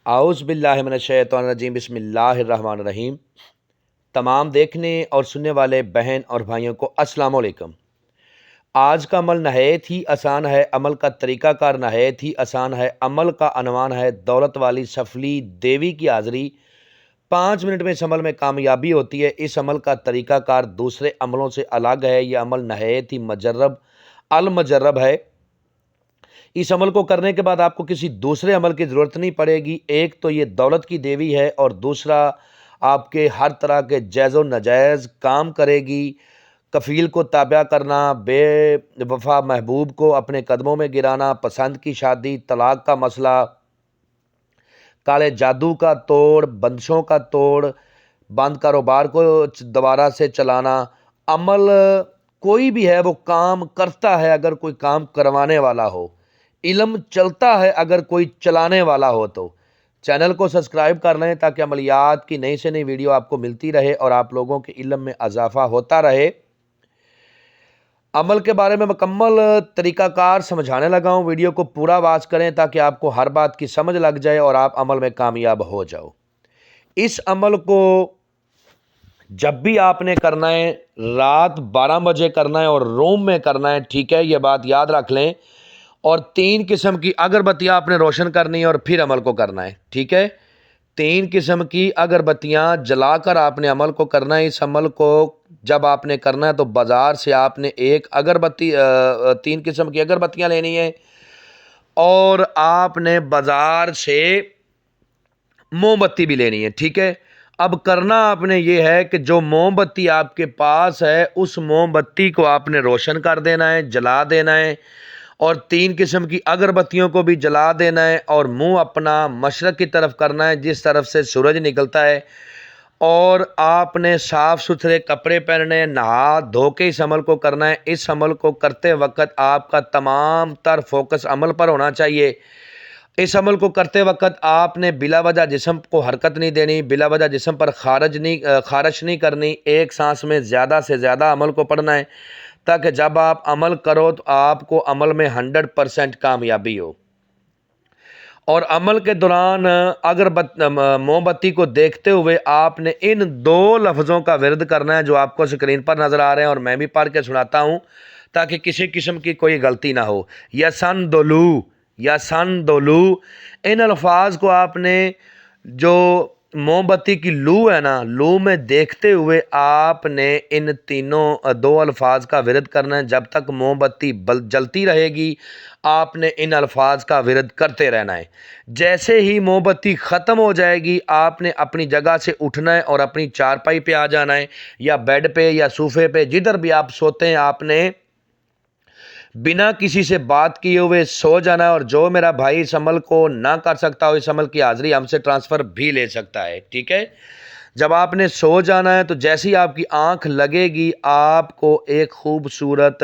اعوذ باللہ من الشیطان الرجیم بسم اللہ الرحمن الرحیم۔ تمام دیکھنے اور سننے والے بہن اور بھائیوں کو السلام علیکم۔ آج کا عمل نہایت ہی آسان ہے، عمل کا طریقہ کار نہایت ہی آسان ہے۔ عمل کا عنوان ہے دولت والی سفلی دیوی کی حاضری۔ 5 منٹ میں اس عمل میں کامیابی ہوتی ہے۔ اس عمل کا طریقہ کار دوسرے عملوں سے الگ ہے۔ یہ عمل نہایت ہی المجرب ہے۔ اس عمل کو کرنے کے بعد آپ کو کسی دوسرے عمل کی ضرورت نہیں پڑے گی۔ ایک تو یہ دولت کی دیوی ہے اور دوسرا آپ کے ہر طرح کے جائز و ناجائز کام کرے گی۔ کفیل کو تابع کرنا، بے وفا محبوب کو اپنے قدموں میں گرانا، پسند کی شادی، طلاق کا مسئلہ، کالے جادو کا توڑ، بندشوں کا توڑ، بند کاروبار کو دوبارہ سے چلانا۔ عمل کوئی بھی ہے وہ کام کرتا ہے اگر کوئی کام کروانے والا ہو، علم چلتا ہے اگر کوئی چلانے والا ہو۔ تو چینل کو سبسکرائب کر لیں تاکہ عملیات کی نئی سے نئی ویڈیو آپ کو ملتی رہے اور آپ لوگوں کے علم میں اضافہ ہوتا رہے۔ عمل کے بارے میں مکمل طریقہ کار سمجھانے لگا ہوں، ویڈیو کو پورا واچ کریں تاکہ آپ کو ہر بات کی سمجھ لگ جائے اور آپ عمل میں کامیاب ہو جاؤ۔ اس عمل کو جب بھی آپ نے کرنا ہے رات 12 بجے کرنا ہے اور روم میں کرنا ہے، ٹھیک ہے، یہ بات یاد رکھ لیں۔ اور 3 قسم کی اگربتیاں آپ نے روشن کرنی ہے اور پھر عمل کو کرنا ہے، ٹھیک ہے۔ 3 قسم کی اگربتیاں جلا کر آپ نے عمل کو کرنا ہے۔ اس عمل کو جب آپ نے کرنا ہے تو بازار سے آپ نے ایک اگربتی 3 قسم کی اگربتیاں لینی ہیں اور آپ نے بازار سے موم بتی بھی لینی ہے، ٹھیک ہے۔ اب کرنا آپ نے یہ ہے کہ جو موم بتی آپ کے پاس ہے اس موم بتی کو آپ نے روشن کر دینا ہے، جلا دینا ہے، اور 3 قسم کی اگربتیوں کو بھی جلا دینا ہے اور منہ اپنا مشرق کی طرف کرنا ہے جس طرف سے سورج نکلتا ہے، اور آپ نے صاف ستھرے کپڑے پہننے، نہا دھو کے اس عمل کو کرنا ہے۔ اس عمل کو کرتے وقت آپ کا تمام تر فوکس عمل پر ہونا چاہیے۔ اس عمل کو کرتے وقت آپ نے بلا وجہ جسم کو حرکت نہیں دینی، بلا وجہ جسم پر خارش نہیں کرنی۔ ایک سانس میں زیادہ سے زیادہ عمل کو پڑھنا ہے تاکہ جب آپ عمل کرو تو آپ کو عمل میں 100% کامیابی ہو۔ اور عمل کے دوران اگر موم بتی کو دیکھتے ہوئے آپ نے ان 2 لفظوں کا ورد کرنا ہے جو آپ کو اسکرین پر نظر آ رہے ہیں اور میں بھی پڑھ کے سناتا ہوں تاکہ کسی قسم کی کوئی غلطی نہ ہو۔ یسن دولو، ان الفاظ کو آپ نے جو موم بتی کی لو ہے نا، لو میں دیکھتے ہوئے آپ نے ان 2 الفاظ کا ورد کرنا ہے۔ جب تک موم بتی جلتی رہے گی آپ نے ان الفاظ کا ورد کرتے رہنا ہے۔ جیسے ہی موم بتی ختم ہو جائے گی آپ نے اپنی جگہ سے اٹھنا ہے اور اپنی چارپائی پہ آ جانا ہے یا بیڈ پہ یا صوفے پہ، جدھر بھی آپ سوتے ہیں آپ نے بنا کسی سے بات کیے ہوئے سو جانا ہے۔ اور جو میرا بھائی اس عمل کو نہ کر سکتا ہو، اس عمل کی حاضری ہم سے ٹرانسفر بھی لے سکتا ہے، ٹھیک ہے۔ جب آپ نے سو جانا ہے تو جیسی ہی آپ کی آنکھ لگے گی آپ کو ایک خوبصورت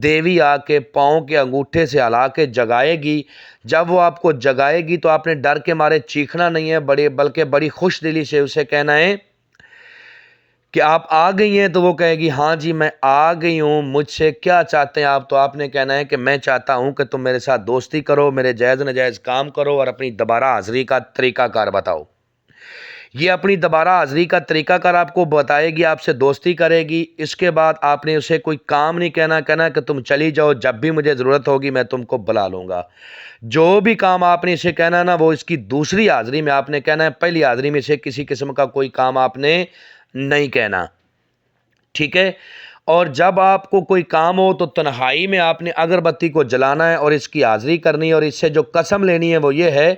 دیوی آ کے پاؤں کے انگوٹھے سے ہلا کے جگائے گی۔ جب وہ آپ کو جگائے گی تو آپ نے ڈر کے مارے چیخنا نہیں ہے، بلکہ بڑی خوش دلی سے اسے کہنا ہے کہ آپ آ گئی ہیں، تو وہ کہے گی ہاں جی میں آ گئی ہوں، مجھ سے کیا چاہتے ہیں آپ؟ تو آپ نے کہنا ہے کہ میں چاہتا ہوں کہ تم میرے ساتھ دوستی کرو، میرے جائز ناجائز کام کرو اور اپنی دوبارہ حاضری کا طریقہ کار بتاؤ۔ یہ اپنی دوبارہ حاضری کا طریقہ کار آپ کو بتائے گی، آپ سے دوستی کرے گی۔ اس کے بعد آپ نے اسے کوئی کام نہیں کہنا کہ تم چلی جاؤ، جب بھی مجھے ضرورت ہوگی میں تم کو بلا لوں گا۔ جو بھی کام آپ نے اسے کہنا نا وہ اس کی دوسری حاضری میں آپ نے کہنا ہے، پہلی حاضری میں سے کسی قسم کا کوئی کام آپ نے نہیں کہنا، ٹھیک ہے۔ اور جب آپ کو کوئی کام ہو تو تنہائی میں آپ نے اگربتی کو جلانا ہے اور اس کی حاضری کرنی ہے، اور اس سے جو قسم لینی ہے وہ یہ ہے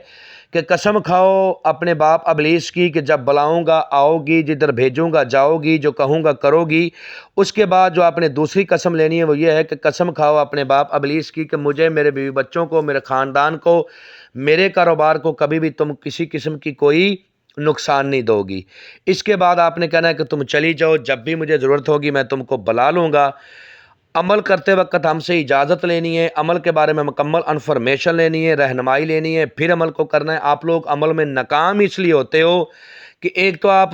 کہ قسم کھاؤ اپنے باپ ابلیس کی کہ جب بلاؤں گا آؤ گی، جدھر بھیجوں گا جاؤ گی، جو کہوں گا کرو گی۔ اس کے بعد جو آپ نے دوسری قسم لینی ہے وہ یہ ہے کہ قسم کھاؤ اپنے باپ ابلیس کی کہ مجھے، میرے بیوی بچوں کو، میرے خاندان کو، میرے کاروبار کو کبھی بھی تم کسی قسم کی کوئی نقصان نہیں دو گی۔ اس کے بعد آپ نے کہنا ہے کہ تم چلی جاؤ، جب بھی مجھے ضرورت ہوگی میں تم کو بلا لوں گا۔ عمل کرتے وقت ہم سے اجازت لینی ہے، عمل کے بارے میں مکمل انفارمیشن لینی ہے، رہنمائی لینی ہے، پھر عمل کو کرنا ہے۔ آپ لوگ عمل میں ناکام اس لیے ہوتے ہو کہ ایک تو آپ